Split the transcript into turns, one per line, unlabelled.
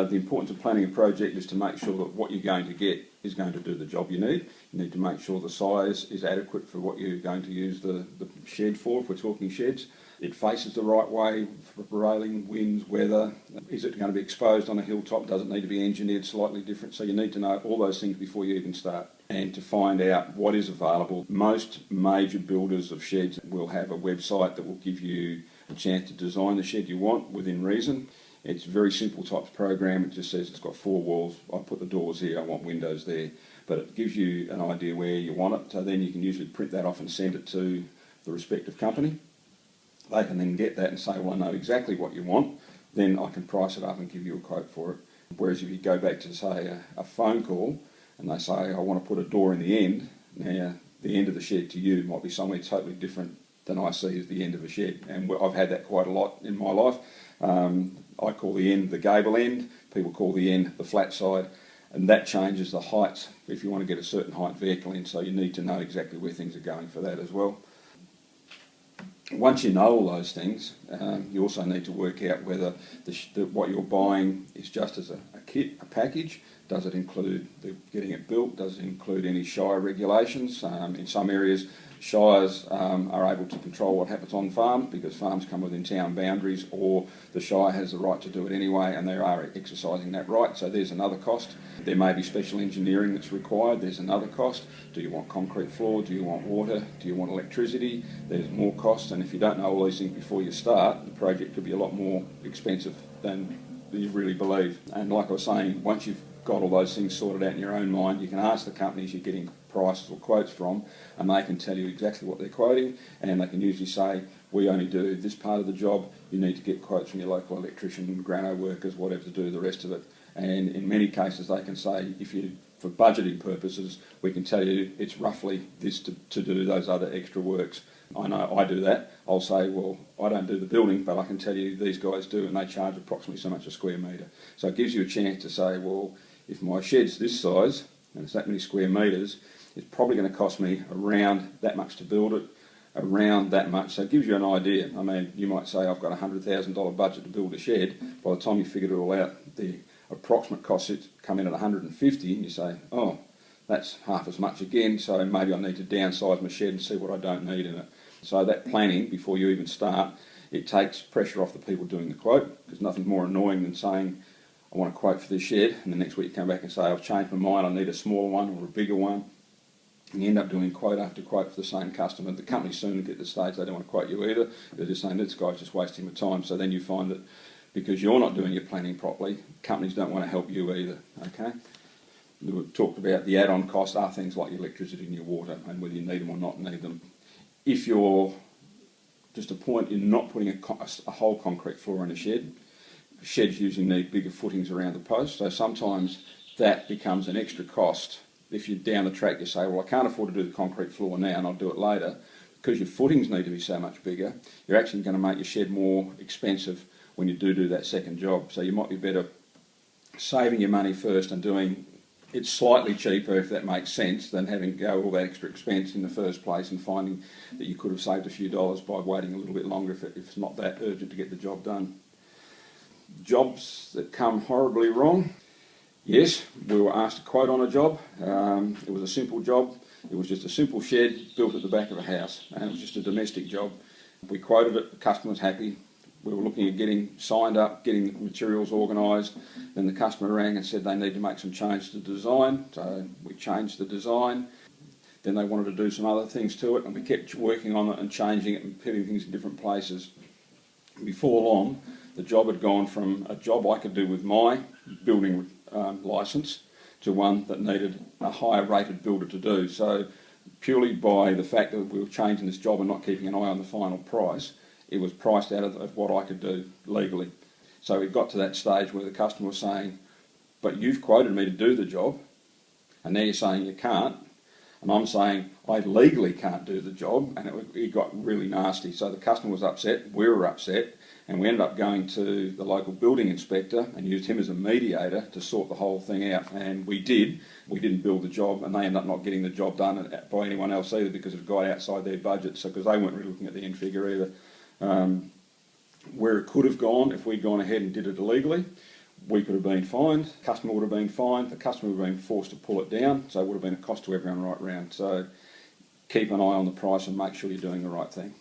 The importance of planning a project is to make sure that what you're going to get is going to do the job you need. You need to make sure the size is adequate for what you're going to use the shed for, if we're talking sheds. It faces the right way for railing, winds, weather. Is it going to be exposed on a hilltop? Does it need to be engineered slightly different? So you need to know all those things before you even start. And to find out what is available, most major builders of sheds will have a website that will give you a chance to design the shed you want within reason. It's a very simple type of program. It just says it's got 4 walls. I put the doors here. I want windows there. But it gives you an idea where you want it. So then you can usually print that off and send it to the respective company. They can then get that and say, well, I know exactly what you want. Then I can price it up and give you a quote for it. Whereas if you go back to, say, a phone call and they say, I want to put a door in the end, now the end of the shed to you might be somewhere totally different than I see as the end of a shed. And I've had that quite a lot in my life. I call the end the gable end, people call the end the flat side, and that changes the height if you want to get a certain height vehicle in, so you need to know exactly where things are going for that as well. Once you know all those things, you also need to work out whether what you're buying is just as a kit, a package. Does it include getting it built? Does it include any shire regulations? In some areas, shires are able to control what happens on farms because farms come within town boundaries, or the shire has the right to do it anyway and they are exercising that right, so there's another cost. There may be special engineering that's required, there's another cost. Do you want concrete floor? Do you want water? Do you want electricity? There's more costs, and if you don't know all these things before you start, the project could be a lot more expensive than you really believe. And like I was saying, once you've got all those things sorted out in your own mind, you can ask the companies you're getting prices or quotes from, and they can tell you exactly what they're quoting, and they can usually say, we only do this part of the job, you need to get quotes from your local electrician, grano workers, whatever, to do the rest of it. And in many cases they can say, for budgeting purposes, we can tell you it's roughly this to do those other extra works. I know I do that. I'll say, well, I don't do the building, but I can tell you these guys do, and they charge approximately so much a square metre. So it gives you a chance to say, well, if my shed's this size, and it's that many square metres, it's probably going to cost me around that much to build it, around that much. So it gives you an idea. I mean, you might say, I've got a $100,000 budget to build a shed. By the time you figure it all out, the approximate costs come in at 150, and you say, oh, that's half as much again, so maybe I need to downsize my shed and see what I don't need in it. So that planning, before you even start, it takes pressure off the people doing the quote, because nothing's more annoying than saying, I want a quote for this shed, and the next week you come back and say, I've changed my mind, I need a smaller one or a bigger one. And you end up doing quote after quote for the same customer. The company soon get to the stage they don't want to quote you either. They're just saying, this guy's just wasting my time. So then you find that because you're not doing your planning properly, companies don't want to help you either. Okay? We've talked about the add-on costs are things like your electricity and your water, and whether you need them or not need them. If you're just a point in not putting a whole concrete floor in a shed, sheds usually need bigger footings around the post, so sometimes that becomes an extra cost. If you're down the track, you say, well, I can't afford to do the concrete floor now and I'll do it later. Because your footings need to be so much bigger, you're actually going to make your shed more expensive when you do that second job. So you might be better saving your money first and doing it slightly cheaper, if that makes sense, than having to go all that extra expense in the first place and finding that you could have saved a few dollars by waiting a little bit longer if it's not that urgent to get the job done. Jobs that come horribly wrong. Yes, we were asked to quote on a job. It was a simple job. It was just a simple shed built at the back of a house, and it was just a domestic job. We quoted it, the customer was happy. We were looking at getting signed up, getting the materials organised. Then the customer rang and said they need to make some change to the design, so we changed the design. Then they wanted to do some other things to it, and we kept working on it and changing it and putting things in different places. Before long, the job had gone from a job I could do with my building licence to one that needed a higher rated builder to do. So purely by the fact that we were changing this job and not keeping an eye on the final price, it was priced out of what I could do legally. So it got to that stage where the customer was saying, but you've quoted me to do the job, and now you're saying you can't. And I'm saying I legally can't do the job, and it got really nasty. So the customer was upset, we were upset, and we ended up going to the local building inspector and used him as a mediator to sort the whole thing out. And we did. We didn't build the job, and they ended up not getting the job done by anyone else either because it got outside their budget, so because they weren't really looking at the end figure either. Where it could have gone if we'd gone ahead and did it illegally, we could have been fined, the customer would have been fined, the customer would have been forced to pull it down, so it would have been a cost to everyone right round. So keep an eye on the price and make sure you're doing the right thing.